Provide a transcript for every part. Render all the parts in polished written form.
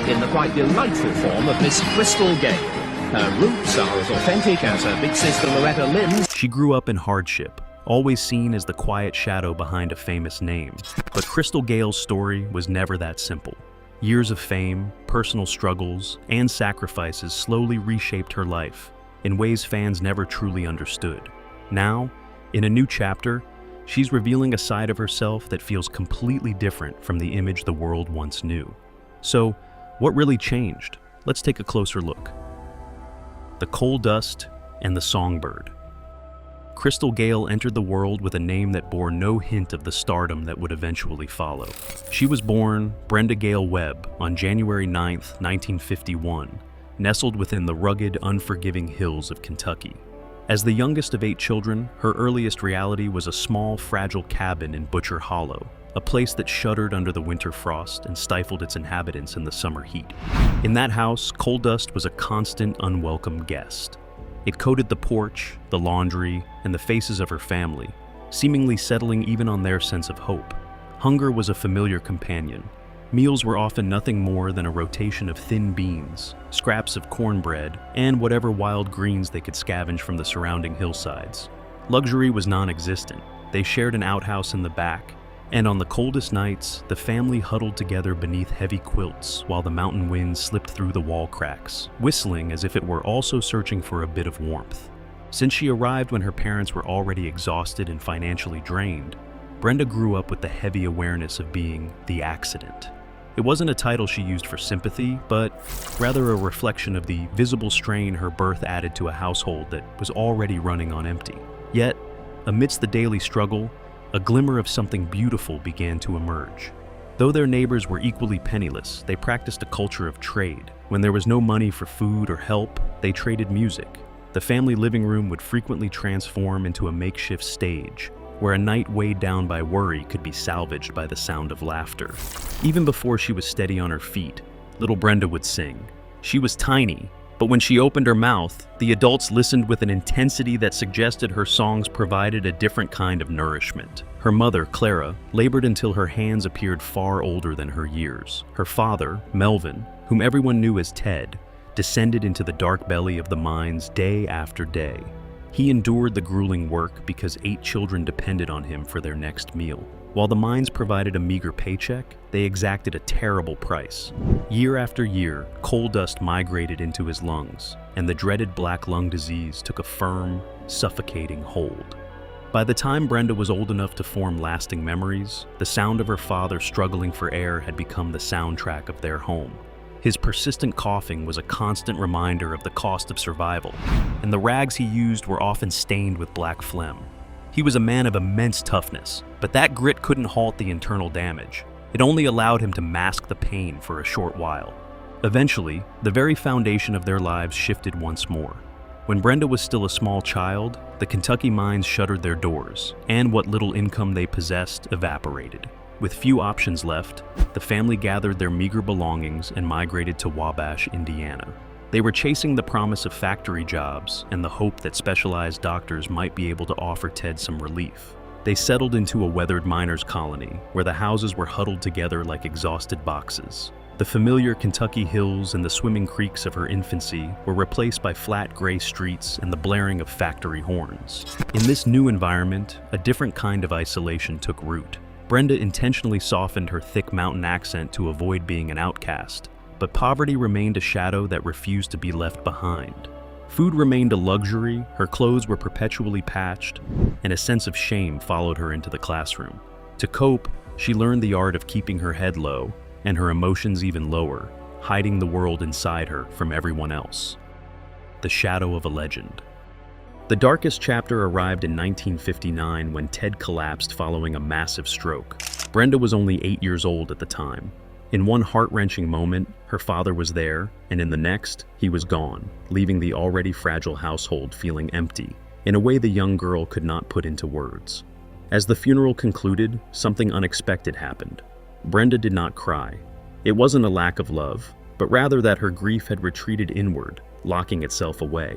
in the quite delightful form of Miss Crystal Gayle. Her roots are as authentic as her big sister Loretta Lynn's. She grew up in hardship, always seen as the quiet shadow behind a famous name. But Crystal Gayle's story was never that simple. Years of fame, personal struggles, and sacrifices slowly reshaped her life in ways fans never truly understood. Now, in a new chapter, she's revealing a side of herself that feels completely different from the image the world once knew. So, what really changed? Let's take a closer look. The coal dust and the songbird. Crystal Gayle entered the world with a name that bore no hint of the stardom that would eventually follow. She was born Brenda Gayle Webb on January 9, 1951, nestled within the rugged, unforgiving hills of Kentucky. As the youngest of 8 children, her earliest reality was a small, fragile cabin in Butcher Hollow, a place that shuddered under the winter frost and stifled its inhabitants in the summer heat. In that house, coal dust was a constant, unwelcome guest. It coated the porch, the laundry, and the faces of her family, seemingly settling even on their sense of hope. Hunger was a familiar companion. Meals were often nothing more than a rotation of thin beans, scraps of cornbread, and whatever wild greens they could scavenge from the surrounding hillsides. Luxury was non-existent. They shared an outhouse in the back, and on the coldest nights, the family huddled together beneath heavy quilts while the mountain wind slipped through the wall cracks, whistling as if it were also searching for a bit of warmth. Since she arrived when her parents were already exhausted and financially drained, Brenda grew up with the heavy awareness of being the accident. It wasn't a title she used for sympathy, but rather a reflection of the visible strain her birth added to a household that was already running on empty. Yet, amidst the daily struggle, a glimmer of something beautiful began to emerge. Though their neighbors were equally penniless, they practiced a culture of trade. When there was no money for food or help, they traded music. The family living room would frequently transform into a makeshift stage, where a night weighed down by worry could be salvaged by the sound of laughter. Even before she was steady on her feet, little Brenda would sing. She was tiny, but when she opened her mouth, the adults listened with an intensity that suggested her songs provided a different kind of nourishment. Her mother, Clara, labored until her hands appeared far older than her years. Her father, Melvin, whom everyone knew as Ted, descended into the dark belly of the mines day after day. He endured the grueling work because 8 children depended on him for their next meal. While the mines provided a meager paycheck, they exacted a terrible price. Year after year, coal dust migrated into his lungs, and the dreaded black lung disease took a firm, suffocating hold. By the time Brenda was old enough to form lasting memories, the sound of her father struggling for air had become the soundtrack of their home. His persistent coughing was a constant reminder of the cost of survival, and the rags he used were often stained with black phlegm. He was a man of immense toughness, but that grit couldn't halt the internal damage. It only allowed him to mask the pain for a short while. Eventually, the very foundation of their lives shifted once more. When Brenda was still a small child, the Kentucky mines shuttered their doors, and what little income they possessed evaporated. With few options left, the family gathered their meager belongings and migrated to Wabash, Indiana. They were chasing the promise of factory jobs and the hope that specialized doctors might be able to offer Ted some relief. They settled into a weathered miners' colony, where the houses were huddled together like exhausted boxes. The familiar Kentucky hills and the swimming creeks of her infancy were replaced by flat gray streets and the blaring of factory horns. In this new environment, a different kind of isolation took root. Brenda intentionally softened her thick mountain accent to avoid being an outcast, but poverty remained a shadow that refused to be left behind. Food remained a luxury, her clothes were perpetually patched, and a sense of shame followed her into the classroom. To cope, she learned the art of keeping her head low, and her emotions even lower, hiding the world inside her from everyone else. The shadow of a legend. The darkest chapter arrived in 1959 when Ted collapsed following a massive stroke. Brenda was only 8 years old at the time. In one heart-wrenching moment, her father was there, and in the next, he was gone, leaving the already fragile household feeling empty, in a way the young girl could not put into words. As the funeral concluded, something unexpected happened. Brenda did not cry. It wasn't a lack of love, but rather that her grief had retreated inward, locking itself away.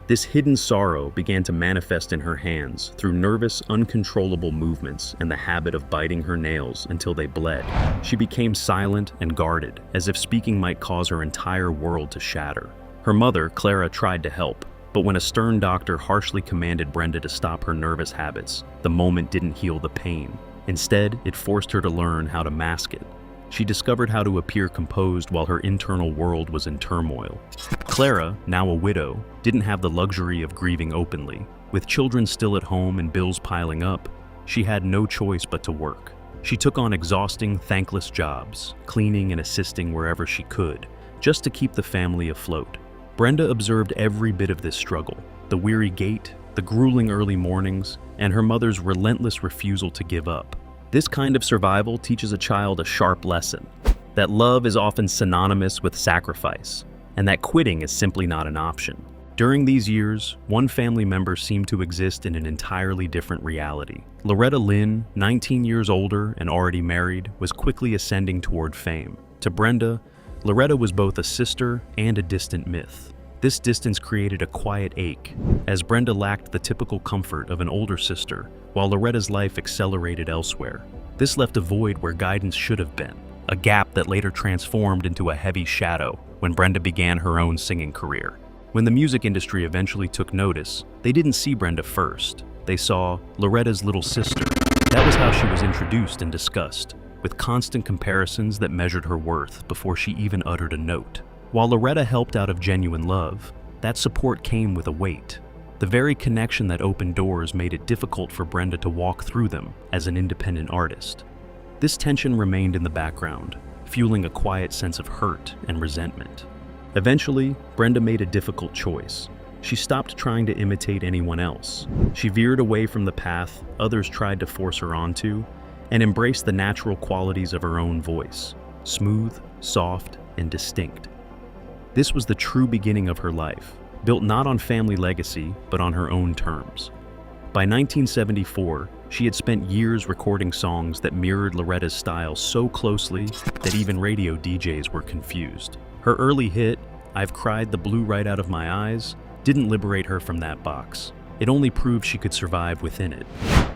This hidden sorrow began to manifest in her hands through nervous, uncontrollable movements and the habit of biting her nails until they bled. She became silent and guarded, as if speaking might cause her entire world to shatter. Her mother, Clara, tried to help, but when a stern doctor harshly commanded Brenda to stop her nervous habits, the moment didn't heal the pain. Instead, it forced her to learn how to mask it. She discovered how to appear composed while her internal world was in turmoil. Clara, now a widow, didn't have the luxury of grieving openly. With children still at home and bills piling up, she had no choice but to work. She took on exhausting, thankless jobs, cleaning and assisting wherever she could, just to keep the family afloat. Brenda observed every bit of this struggle, the weary gait, the grueling early mornings, and her mother's relentless refusal to give up. This kind of survival teaches a child a sharp lesson, that love is often synonymous with sacrifice, and that quitting is simply not an option. During these years, one family member seemed to exist in an entirely different reality. Loretta Lynn, 19 years older and already married, was quickly ascending toward fame. To Brenda, Loretta was both a sister and a distant myth. This distance created a quiet ache, as Brenda lacked the typical comfort of an older sister, while Loretta's life accelerated elsewhere. This left a void where guidance should have been, a gap that later transformed into a heavy shadow when Brenda began her own singing career. When the music industry eventually took notice, they didn't see Brenda first. They saw Loretta's little sister. That was how she was introduced and discussed, with constant comparisons that measured her worth before she even uttered a note. While Loretta helped out of genuine love, that support came with a weight. The very connection that opened doors made it difficult for Brenda to walk through them as an independent artist. This tension remained in the background, fueling a quiet sense of hurt and resentment. Eventually, Brenda made a difficult choice. She stopped trying to imitate anyone else. She veered away from the path others tried to force her onto, and embraced the natural qualities of her own voice, smooth, soft, and distinct. This was the true beginning of her life, built not on family legacy, but on her own terms. By 1974, she had spent years recording songs that mirrored Loretta's style so closely that even radio DJs were confused. Her early hit, "I've Cried the Blue Right Out of My Eyes," didn't liberate her from that box. It only proved she could survive within it.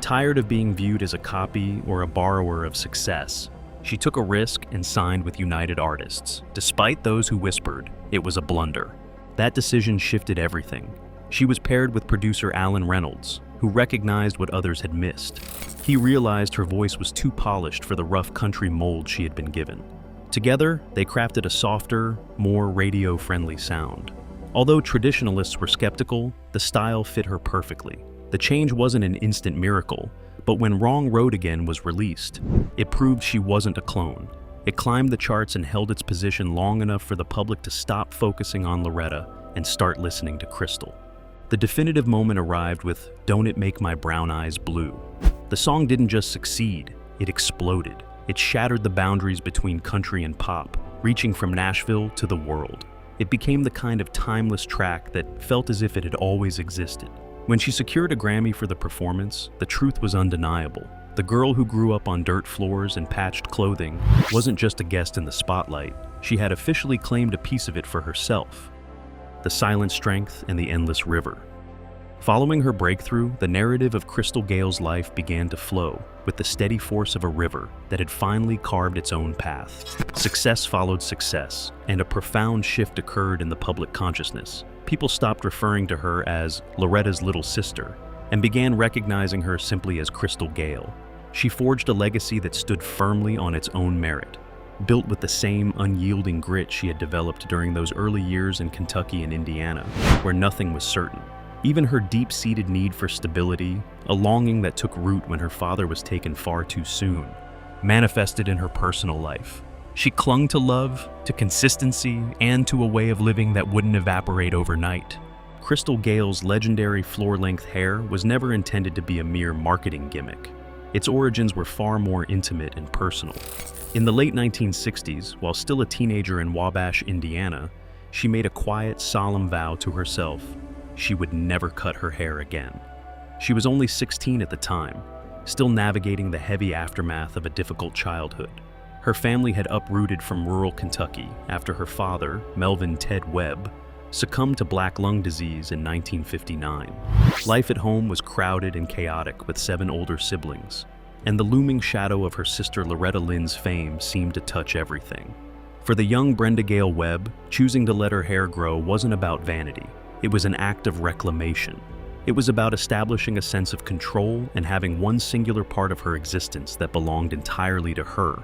Tired of being viewed as a copy or a borrower of success, she took a risk and signed with United Artists, despite those who whispered it was a blunder. That decision shifted everything. She was paired with producer Alan Reynolds, who recognized what others had missed. He realized her voice was too polished for the rough country mold she had been given. Together, they crafted a softer, more radio-friendly sound. Although traditionalists were skeptical, the style fit her perfectly. The change wasn't an instant miracle, but when Wrong Road Again was released, it proved she wasn't a clone. It climbed the charts and held its position long enough for the public to stop focusing on Loretta and start listening to Crystal. The definitive moment arrived with "Don't It Make My Brown Eyes Blue." The song didn't just succeed, it exploded. It shattered the boundaries between country and pop, reaching from Nashville to the world. It became the kind of timeless track that felt as if it had always existed. When she secured a Grammy for the performance, the truth was undeniable. The girl who grew up on dirt floors and patched clothing wasn't just a guest in the spotlight. She had officially claimed a piece of it for herself. The silent strength and the endless river. Following her breakthrough, the narrative of Crystal Gayle's life began to flow with the steady force of a river that had finally carved its own path. Success followed success, and a profound shift occurred in the public consciousness. People stopped referring to her as Loretta's little sister and began recognizing her simply as Crystal Gayle. She forged a legacy that stood firmly on its own merit, built with the same unyielding grit she had developed during those early years in Kentucky and Indiana, where nothing was certain. Even her deep-seated need for stability, a longing that took root when her father was taken far too soon, manifested in her personal life. She clung to love, to consistency, and to a way of living that wouldn't evaporate overnight. Crystal Gayle's legendary floor-length hair was never intended to be a mere marketing gimmick. Its origins were far more intimate and personal. In the late 1960s, while still a teenager in Wabash, Indiana, she made a quiet, solemn vow to herself. She would never cut her hair again. She was only 16 at the time, still navigating the heavy aftermath of a difficult childhood. Her family had uprooted from rural Kentucky after her father, Melvin Ted Webb, succumbed to black lung disease in 1959. Life at home was crowded and chaotic with 7 older siblings, and the looming shadow of her sister Loretta Lynn's fame seemed to touch everything. For the young Brenda Gayle Webb, choosing to let her hair grow wasn't about vanity. It was an act of reclamation. It was about establishing a sense of control and having one singular part of her existence that belonged entirely to her.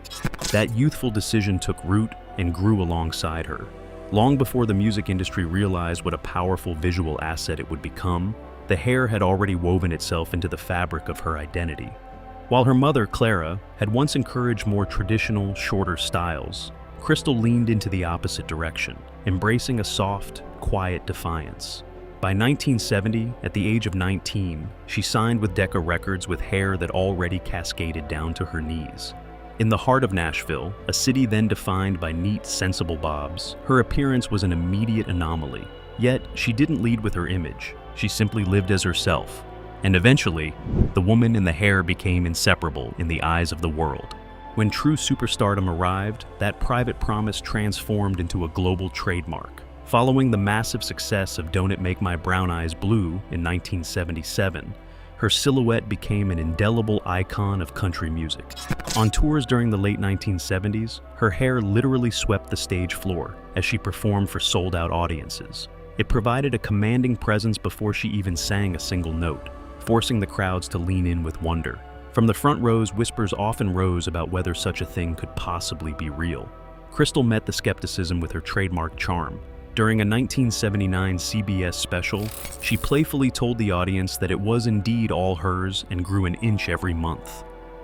That youthful decision took root and grew alongside her. Long before the music industry realized what a powerful visual asset it would become, the hair had already woven itself into the fabric of her identity. While her mother, Clara, had once encouraged more traditional, shorter styles, Crystal leaned into the opposite direction, embracing a soft, quiet defiance. By 1970, at the age of 19, she signed with Decca Records with hair that already cascaded down to her knees. In the heart of Nashville, a city then defined by neat, sensible bobs, her appearance was an immediate anomaly. Yet, she didn't lead with her image. She simply lived as herself. And eventually, the woman in the hair became inseparable in the eyes of the world. When true superstardom arrived, that private promise transformed into a global trademark. Following the massive success of Don't It Make My Brown Eyes Blue in 1977, her silhouette became an indelible icon of country music. On tours during the late 1970s, her hair literally swept the stage floor as she performed for sold-out audiences. It provided a commanding presence before she even sang a single note, forcing the crowds to lean in with wonder. From the front rows, whispers often rose about whether such a thing could possibly be real. Crystal met the skepticism with her trademark charm. During a 1979 CBS special, she playfully told the audience that it was indeed all hers and grew an inch every month.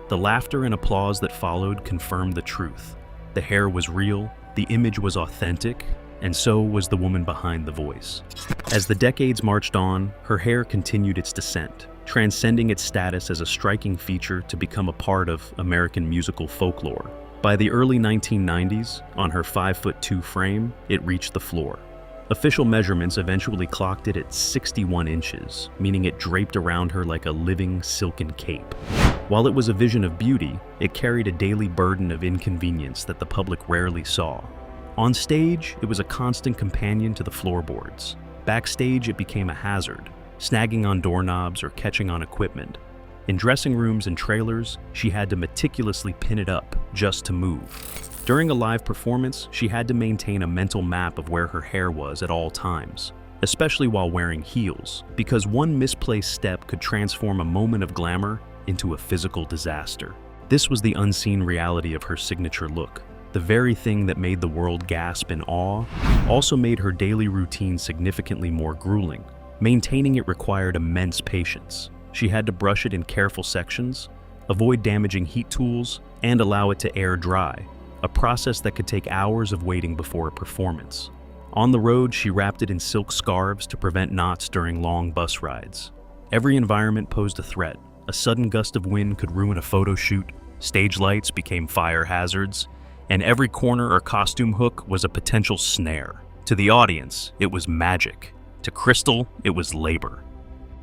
The laughter and applause that followed confirmed the truth. The hair was real, the image was authentic, and so was the woman behind the voice. As the decades marched on, her hair continued its descent, transcending its status as a striking feature to become a part of American musical folklore. By the early 1990s, on her 5'2" frame, it reached the floor. Official measurements eventually clocked it at 61 inches, meaning it draped around her like a living, silken cape. While it was a vision of beauty, it carried a daily burden of inconvenience that the public rarely saw. On stage, it was a constant companion to the floorboards. Backstage, it became a hazard, snagging on doorknobs or catching on equipment. In dressing rooms and trailers, she had to meticulously pin it up just to move. During a live performance, she had to maintain a mental map of where her hair was at all times, especially while wearing heels, because one misplaced step could transform a moment of glamour into a physical disaster. This was the unseen reality of her signature look. The very thing that made the world gasp in awe also made her daily routine significantly more grueling. Maintaining it required immense patience. She had to brush it in careful sections, avoid damaging heat tools, and allow it to air dry, a process that could take hours of waiting before a performance. On the road, she wrapped it in silk scarves to prevent knots during long bus rides. Every environment posed a threat. A sudden gust of wind could ruin a photo shoot, stage lights became fire hazards, and every corner or costume hook was a potential snare. To the audience, it was magic. To Crystal, it was labor.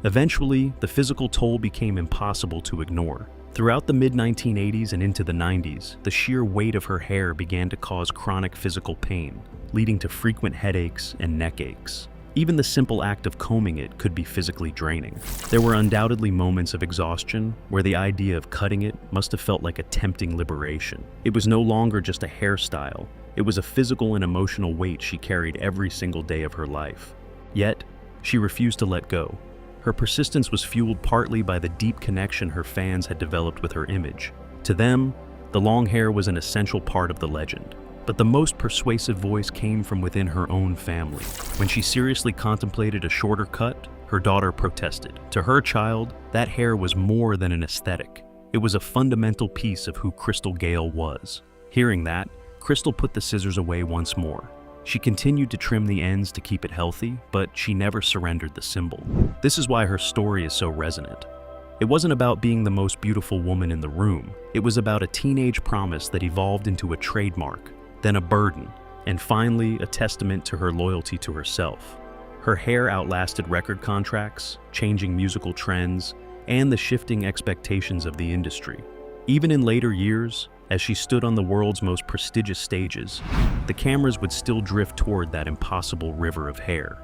Eventually, the physical toll became impossible to ignore. Throughout the mid-1980s and into the 90s, the sheer weight of her hair began to cause chronic physical pain, leading to frequent headaches and neck aches. Even the simple act of combing it could be physically draining. There were undoubtedly moments of exhaustion where the idea of cutting it must have felt like a tempting liberation. It was no longer just a hairstyle. It was a physical and emotional weight she carried every single day of her life. Yet, she refused to let go. Her persistence was fueled partly by the deep connection her fans had developed with her image. To them, the long hair was an essential part of the legend. But the most persuasive voice came from within her own family. When she seriously contemplated a shorter cut, her daughter protested. To her child, that hair was more than an aesthetic. It was a fundamental piece of who Crystal Gayle was. Hearing that, Crystal put the scissors away once more. She continued to trim the ends to keep it healthy, but she never surrendered the symbol. This is why her story is so resonant. It wasn't about being the most beautiful woman in the room. It was about a teenage promise that evolved into a trademark, then a burden, and finally a testament to her loyalty to herself. Her hair outlasted record contracts, changing musical trends, and the shifting expectations of the industry. Even in later years, as she stood on the world's most prestigious stages, the cameras would still drift toward that impossible river of hair.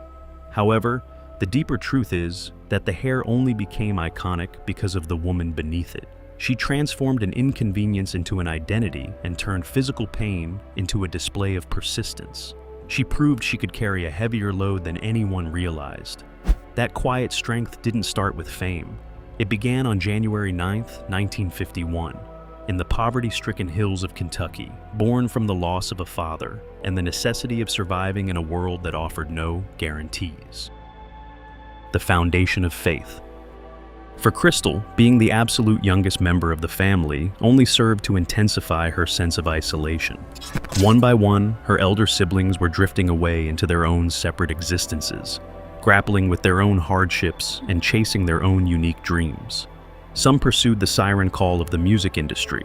However, the deeper truth is that the hair only became iconic because of the woman beneath it. She transformed an inconvenience into an identity and turned physical pain into a display of persistence. She proved she could carry a heavier load than anyone realized. That quiet strength didn't start with fame. It began on January 9, 1951, in the poverty-stricken hills of Kentucky, born from the loss of a father and the necessity of surviving in a world that offered no guarantees. The foundation of faith. For Crystal, being the absolute youngest member of the family only served to intensify her sense of isolation. One by one, her elder siblings were drifting away into their own separate existences, grappling with their own hardships and chasing their own unique dreams. Some pursued the siren call of the music industry,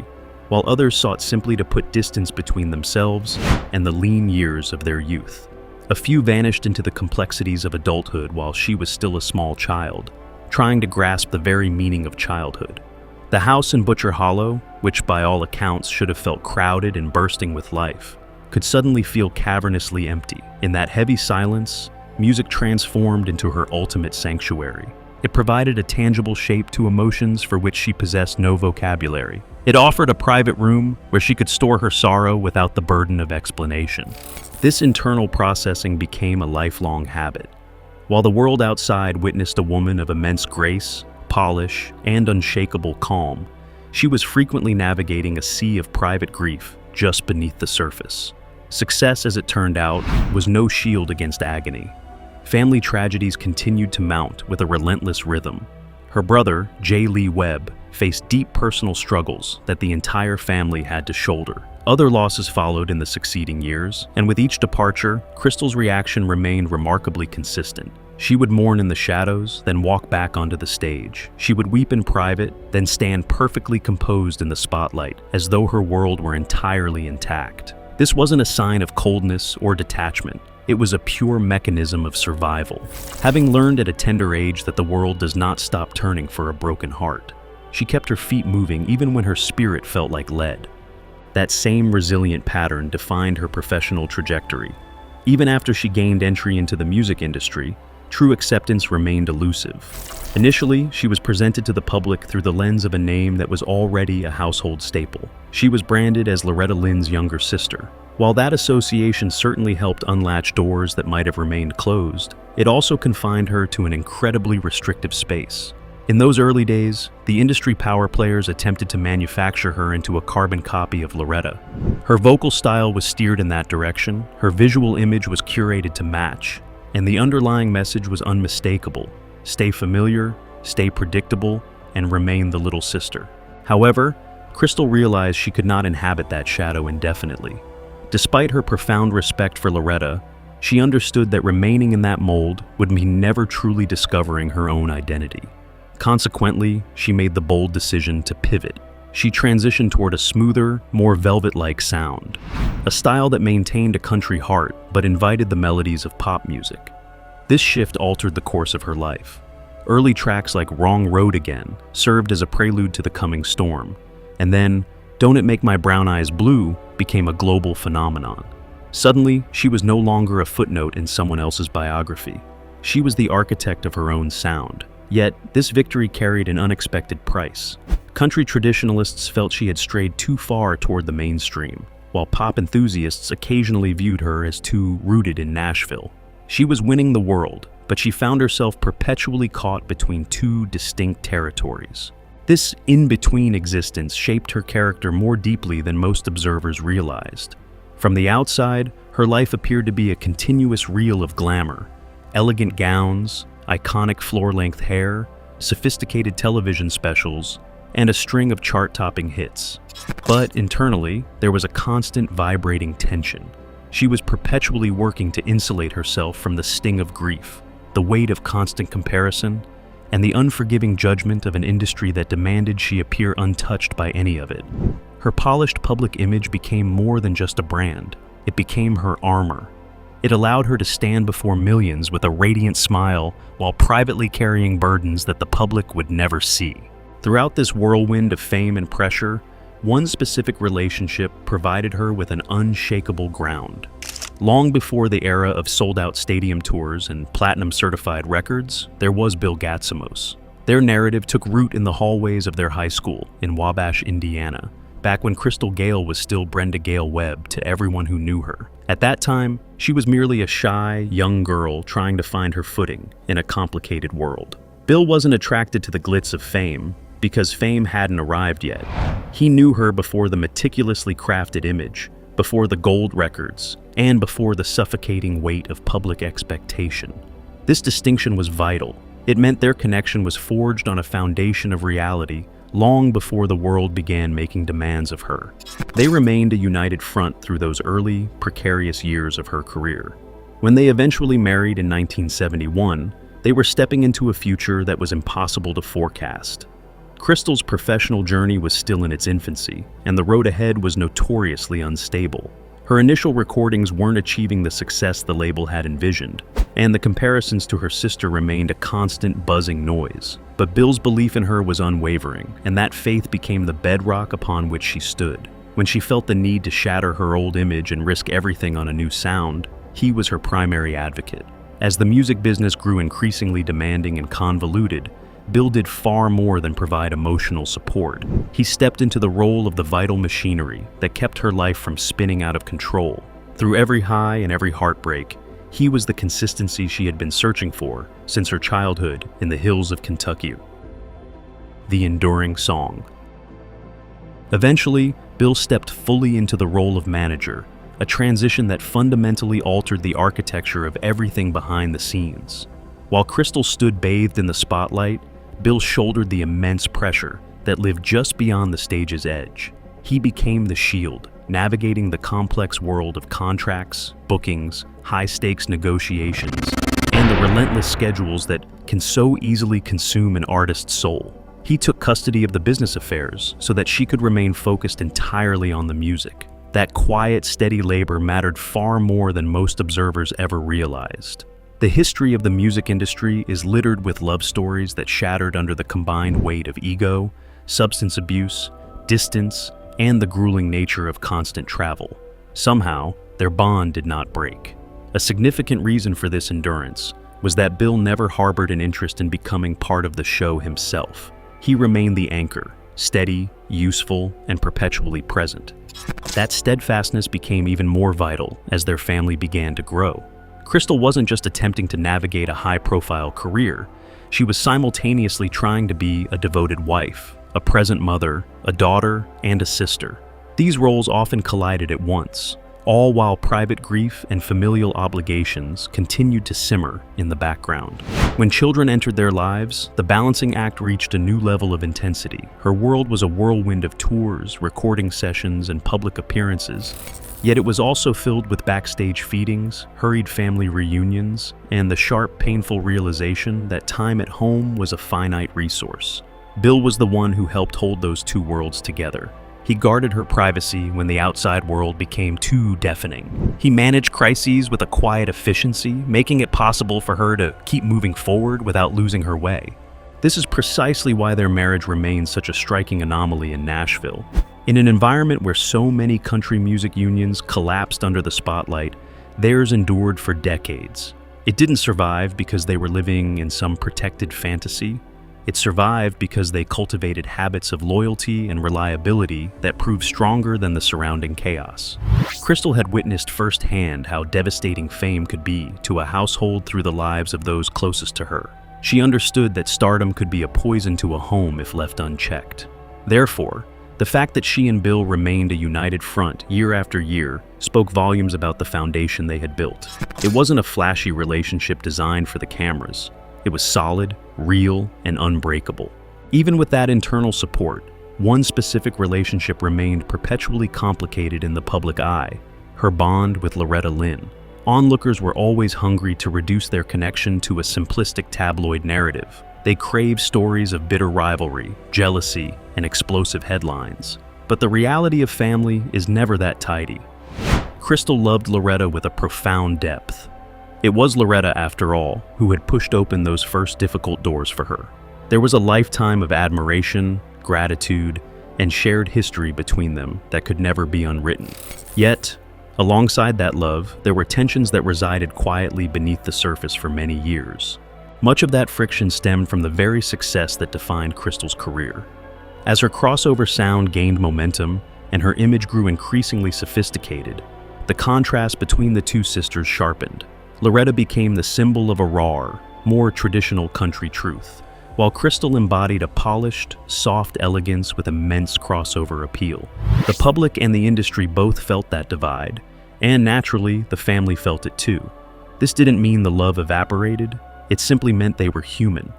while others sought simply to put distance between themselves and the lean years of their youth. A few vanished into the complexities of adulthood while she was still a small child, trying to grasp the very meaning of childhood. The house in Butcher Hollow, which by all accounts should have felt crowded and bursting with life, could suddenly feel cavernously empty. In that heavy silence, music transformed into her ultimate sanctuary. It provided a tangible shape to emotions for which she possessed no vocabulary. It offered a private room where she could store her sorrow without the burden of explanation. This internal processing became a lifelong habit. While the world outside witnessed a woman of immense grace, polish, and unshakable calm, she was frequently navigating a sea of private grief just beneath the surface. Success, as it turned out, was no shield against agony. Family tragedies continued to mount with a relentless rhythm. Her brother, J. Lee Webb, faced deep personal struggles that the entire family had to shoulder. Other losses followed in the succeeding years, and with each departure, Crystal's reaction remained remarkably consistent. She would mourn in the shadows, then walk back onto the stage. She would weep in private, then stand perfectly composed in the spotlight, as though her world were entirely intact. This wasn't a sign of coldness or detachment. It was a pure mechanism of survival. Having learned at a tender age that the world does not stop turning for a broken heart, she kept her feet moving even when her spirit felt like lead. That same resilient pattern defined her professional trajectory. Even after she gained entry into the music industry, true acceptance remained elusive. Initially, she was presented to the public through the lens of a name that was already a household staple. She was branded as Loretta Lynn's younger sister. While that association certainly helped unlatch doors that might have remained closed, it also confined her to an incredibly restrictive space. In those early days, the industry power players attempted to manufacture her into a carbon copy of Loretta. Her vocal style was steered in that direction, her visual image was curated to match, and the underlying message was unmistakable: stay familiar, stay predictable, and remain the little sister. However, Crystal realized she could not inhabit that shadow indefinitely. Despite her profound respect for Loretta, she understood that remaining in that mold would mean never truly discovering her own identity. Consequently, she made the bold decision to pivot. She transitioned toward a smoother, more velvet-like sound, a style that maintained a country heart but invited the melodies of pop music. This shift altered the course of her life. Early tracks like Wrong Road Again served as a prelude to the coming storm, and then Don't It Make My Brown Eyes Blue became a global phenomenon. Suddenly, she was no longer a footnote in someone else's biography. She was the architect of her own sound. Yet, this victory carried an unexpected price. Country traditionalists felt she had strayed too far toward the mainstream, while pop enthusiasts occasionally viewed her as too rooted in Nashville. She was winning the world, but she found herself perpetually caught between two distinct territories. This in-between existence shaped her character more deeply than most observers realized. From the outside, her life appeared to be a continuous reel of glamour: elegant gowns, iconic floor-length hair, sophisticated television specials, and a string of chart-topping hits. But internally, there was a constant vibrating tension. She was perpetually working to insulate herself from the sting of grief, the weight of constant comparison, and the unforgiving judgment of an industry that demanded she appear untouched by any of it. Her polished public image became more than just a brand. It became her armor. It allowed her to stand before millions with a radiant smile while privately carrying burdens that the public would never see. Throughout this whirlwind of fame and pressure, one specific relationship provided her with an unshakable ground. Long before the era of sold-out stadium tours and platinum-certified records, there was Bill Gatsamos. Their narrative took root in the hallways of their high school in Wabash, Indiana, back when Crystal Gayle was still Brenda Gayle Webb to everyone who knew her. At that time, she was merely a shy, young girl trying to find her footing in a complicated world. Bill wasn't attracted to the glitz of fame because fame hadn't arrived yet. He knew her before the meticulously crafted image, before the gold records, and before the suffocating weight of public expectation. This distinction was vital. It meant their connection was forged on a foundation of reality long before the world began making demands of her. They remained a united front through those early, precarious years of her career. When they eventually married in 1971, they were stepping into a future that was impossible to forecast. Crystal's professional journey was still in its infancy, and the road ahead was notoriously unstable. Her initial recordings weren't achieving the success the label had envisioned, and the comparisons to her sister remained a constant buzzing noise. But Bill's belief in her was unwavering, and that faith became the bedrock upon which she stood. When she felt the need to shatter her old image and risk everything on a new sound, he was her primary advocate. As the music business grew increasingly demanding and convoluted, Bill did far more than provide emotional support. He stepped into the role of the vital machinery that kept her life from spinning out of control. Through every high and every heartbreak, he was the consistency she had been searching for since her childhood in the hills of Kentucky. The enduring song. Eventually, Bill stepped fully into the role of manager, a transition that fundamentally altered the architecture of everything behind the scenes. While Crystal stood bathed in the spotlight, Bill shouldered the immense pressure that lived just beyond the stage's edge. He became the shield, navigating the complex world of contracts, bookings, high-stakes negotiations, and the relentless schedules that can so easily consume an artist's soul. He took custody of the business affairs so that she could remain focused entirely on the music. That quiet, steady labor mattered far more than most observers ever realized. The history of the music industry is littered with love stories that shattered under the combined weight of ego, substance abuse, distance, and the grueling nature of constant travel. Somehow, their bond did not break. A significant reason for this endurance was that Bill never harbored an interest in becoming part of the show himself. He remained the anchor, steady, useful, and perpetually present. That steadfastness became even more vital as their family began to grow. Crystal wasn't just attempting to navigate a high-profile career. She was simultaneously trying to be a devoted wife, a present mother, a daughter, and a sister. These roles often collided at once, all while private grief and familial obligations continued to simmer in the background. When children entered their lives, the balancing act reached a new level of intensity. Her world was a whirlwind of tours, recording sessions, and public appearances. Yet it was also filled with backstage feedings, hurried family reunions, and the sharp, painful realization that time at home was a finite resource. Bill was the one who helped hold those two worlds together. He guarded her privacy when the outside world became too deafening. He managed crises with a quiet efficiency, making it possible for her to keep moving forward without losing her way. This is precisely why their marriage remains such a striking anomaly in Nashville. In an environment where so many country music unions collapsed under the spotlight, theirs endured for decades. It didn't survive because they were living in some protected fantasy. It survived because they cultivated habits of loyalty and reliability that proved stronger than the surrounding chaos. Crystal had witnessed firsthand how devastating fame could be to a household through the lives of those closest to her. She understood that stardom could be a poison to a home if left unchecked. Therefore, the fact that she and Bill remained a united front year after year spoke volumes about the foundation they had built. It wasn't a flashy relationship designed for the cameras. It was solid, real, and unbreakable. Even with that internal support, one specific relationship remained perpetually complicated in the public eye: her bond with Loretta Lynn. Onlookers were always hungry to reduce their connection to a simplistic tabloid narrative. They craved stories of bitter rivalry, jealousy, and explosive headlines. But the reality of family is never that tidy. Crystal loved Loretta with a profound depth. It was Loretta, after all, who had pushed open those first difficult doors for her. There was a lifetime of admiration, gratitude, and shared history between them that could never be unwritten. Yet, alongside that love, there were tensions that resided quietly beneath the surface for many years. Much of that friction stemmed from the very success that defined Crystal's career. As her crossover sound gained momentum and her image grew increasingly sophisticated, the contrast between the two sisters sharpened. Loretta became the symbol of a raw, more traditional country truth, while Crystal embodied a polished, soft elegance with immense crossover appeal. The public and the industry both felt that divide, and naturally, the family felt it too. This didn't mean the love evaporated, it simply meant they were human.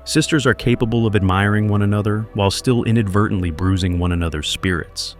Sisters are capable of admiring one another while still inadvertently bruising one another's spirits.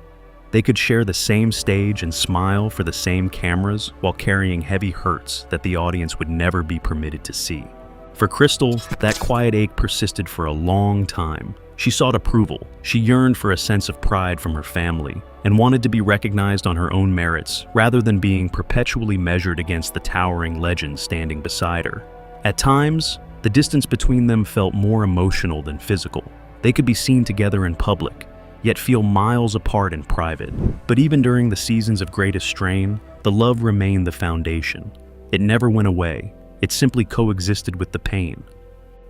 They could share the same stage and smile for the same cameras while carrying heavy hurts that the audience would never be permitted to see. For Crystal, that quiet ache persisted for a long time. She sought approval, she yearned for a sense of pride from her family, and wanted to be recognized on her own merits rather than being perpetually measured against the towering legend standing beside her. At times, the distance between them felt more emotional than physical. They could be seen together in public, yet feel miles apart in private. But even during the seasons of greatest strain, the love remained the foundation. It never went away. It simply coexisted with the pain.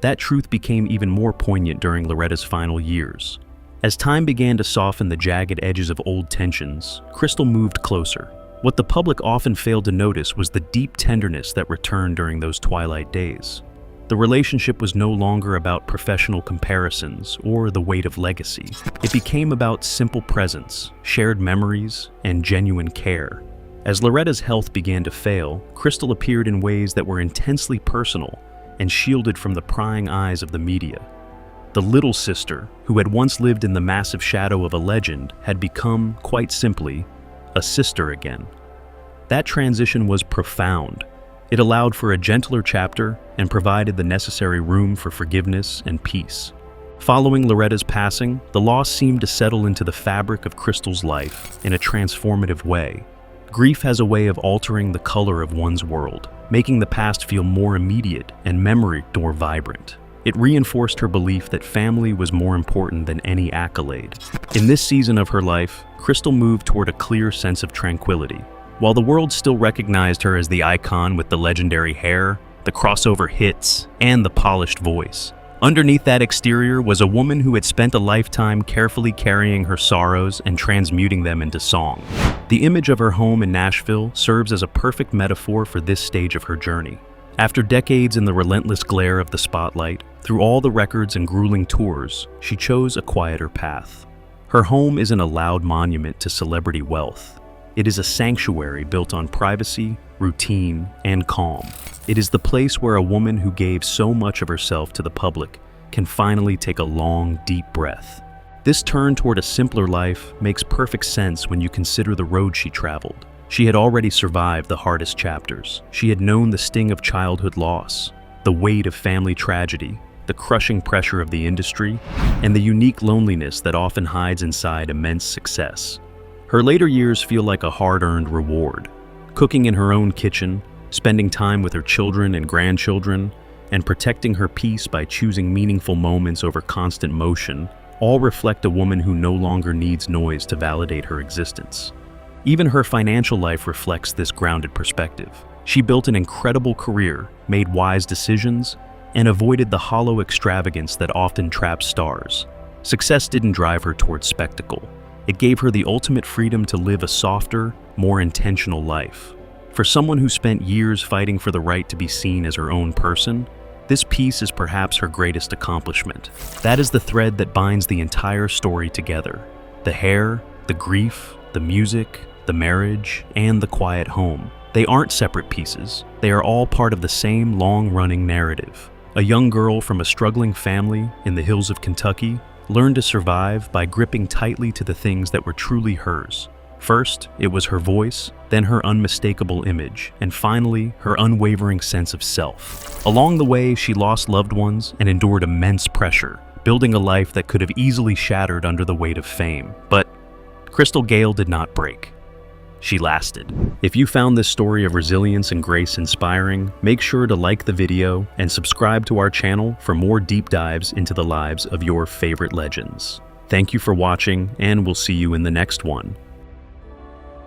That truth became even more poignant during Loretta's final years. As time began to soften the jagged edges of old tensions, Crystal moved closer. What the public often failed to notice was the deep tenderness that returned during those twilight days. The relationship was no longer about professional comparisons or the weight of legacy. It became about simple presence, shared memories, and genuine care. As Loretta's health began to fail, Crystal appeared in ways that were intensely personal and shielded from the prying eyes of the media. The little sister, who had once lived in the massive shadow of a legend, had become, quite simply, a sister again. That transition was profound. It allowed for a gentler chapter and provided the necessary room for forgiveness and peace. Following Loretta's passing, the loss seemed to settle into the fabric of Crystal's life in a transformative way. Grief has a way of altering the color of one's world, making the past feel more immediate and memory more vibrant. It reinforced her belief that family was more important than any accolade. In this season of her life, Crystal moved toward a clear sense of tranquility. While the world still recognized her as the icon with the legendary hair, the crossover hits, and the polished voice, underneath that exterior was a woman who had spent a lifetime carefully carrying her sorrows and transmuting them into song. The image of her home in Nashville serves as a perfect metaphor for this stage of her journey. After decades in the relentless glare of the spotlight, through all the records and grueling tours, she chose a quieter path. Her home isn't a loud monument to celebrity wealth. It is a sanctuary built on privacy, routine, and calm. It is the place where a woman who gave so much of herself to the public can finally take a long, deep breath. This turn toward a simpler life makes perfect sense when you consider the road she traveled. She had already survived the hardest chapters. She had known the sting of childhood loss, the weight of family tragedy, the crushing pressure of the industry, and the unique loneliness that often hides inside immense success. Her later years feel like a hard-earned reward. Cooking in her own kitchen, spending time with her children and grandchildren, and protecting her peace by choosing meaningful moments over constant motion, all reflect a woman who no longer needs noise to validate her existence. Even her financial life reflects this grounded perspective. She built an incredible career, made wise decisions, and avoided the hollow extravagance that often traps stars. Success didn't drive her towards spectacle. It gave her the ultimate freedom to live a softer, more intentional life. For someone who spent years fighting for the right to be seen as her own person, this piece is perhaps her greatest accomplishment. That is the thread that binds the entire story together. The hair, the grief, the music, the marriage, and the quiet home. They aren't separate pieces. They are all part of the same long-running narrative. A young girl from a struggling family in the hills of Kentucky learned to survive by gripping tightly to the things that were truly hers. First, it was her voice, then her unmistakable image, and finally, her unwavering sense of self. Along the way, she lost loved ones and endured immense pressure, building a life that could have easily shattered under the weight of fame. But Crystal Gayle did not break. She lasted. If you found this story of resilience and grace inspiring, make sure to like the video and subscribe to our channel for more deep dives into the lives of your favorite legends. Thank you for watching, and we'll see you in the next one.